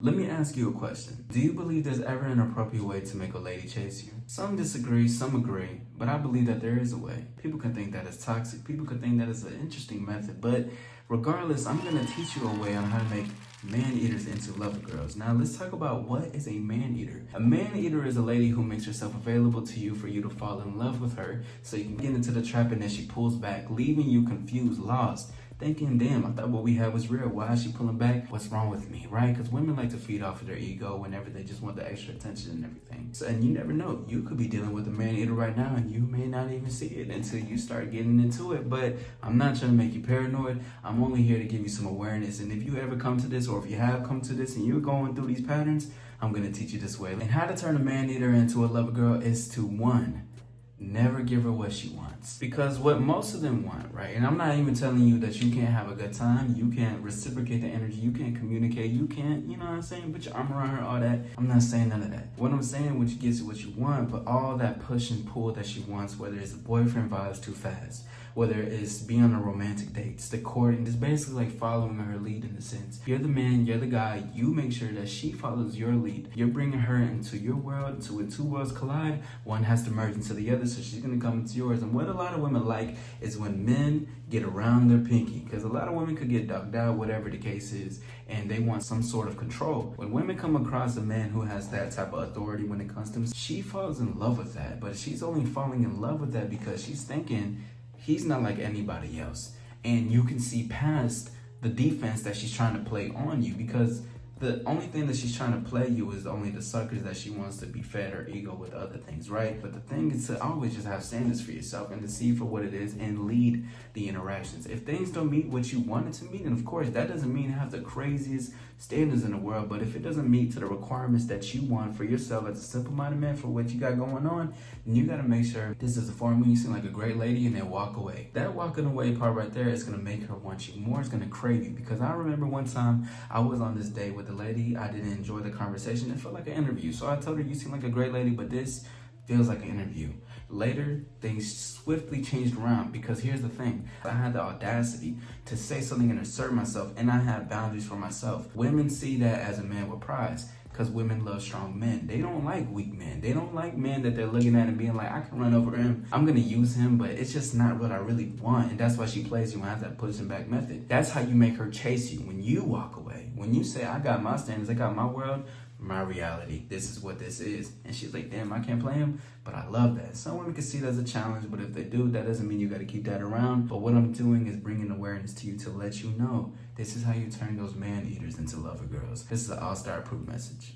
Let me ask you a question. Do you believe there's ever an appropriate way to make a lady chase you? Some disagree, some agree, but I believe that there is a way. People can think that it's toxic, people can think that it's an interesting method, but regardless, I'm gonna teach you a way on how to make man-eaters into lover girls. Now let's talk about what is a man-eater. A man-eater is a lady who makes herself available to you for you to fall in love with her so you can get into the trap, and then she pulls back, leaving you confused, lost, thinking, damn, I thought what we had was real. Why is she pulling back? What's wrong with me, right? Because women like to feed off of their ego whenever they just want the extra attention and everything. So, and you never know. You could be dealing with a man-eater right now and you may not even see it until you start getting into it. But I'm not trying to make you paranoid. I'm only here to give you some awareness. And if you ever come to this, or if you have come to this and you're going through these patterns, I'm going to teach you this way. And how to turn a man-eater into a lover girl is to, one, never give her what she wants. Because what most of them want, right? And I'm not even telling you that you can't have a good time, you can't reciprocate the energy, you can't communicate, you can't, you know what I'm saying, put your arm around her, all that. I'm not saying none of that. What I'm saying, which gives you what you want, but all that push and pull that she wants, whether it's the boyfriend vibes too fast, whether it's being on a romantic dates, the courting, just basically like following her lead in a sense. You're the man, you're the guy, you make sure that she follows your lead. You're bringing her into your world, into when two worlds collide, one has to merge into the other, so she's gonna come into yours. And what a lot of women like is when men get around their pinky, because a lot of women could get dogged out, whatever the case is, and they want some sort of control. When women come across a man who has that type of authority when it comes to them, she falls in love with that, but she's only falling in love with that because she's thinking, he's not like anybody else. And you can see past the defense that she's trying to play on you, because the only thing that she's trying to play you is only the suckers that she wants to be fed her ego with other things, right? But the thing is to always just have standards for yourself and to see for what it is and lead the interactions. If things don't meet what you wanted to meet, and of course that doesn't mean have the craziest standards in the world, but if it doesn't meet to the requirements that you want for yourself as a simple-minded man for what you got going on, then you got to make sure this is a form when you seem like a great lady and then walk away. That walking away part right there is going to make her want you more. It's going to crave you, because I remember one time I was on this date with a lady. I didn't enjoy the conversation. It felt like an interview. So I told her, you seem like a great lady, but this feels like an interview. Later, things swiftly changed around, because here's the thing. I had the audacity to say something and assert myself, and I had boundaries for myself. Women see that as a man with pride, because women love strong men. They don't like weak men. They don't like men that they're looking at and being like, I can run over him, I'm gonna use him, but it's just not what I really want. And that's why she plays you and has that pushing back method. That's how you make her chase you. When you walk away, when you say, I got my standards, I got my world, my reality, this is what this is. And she's like, damn, I can't play him, but I love that. Some women can see it as a challenge, but if they do, that doesn't mean you got to keep that around. But what I'm doing is bringing awareness to you to let you know this is how you turn those man eaters into lover girls. This is an AllStar approved message.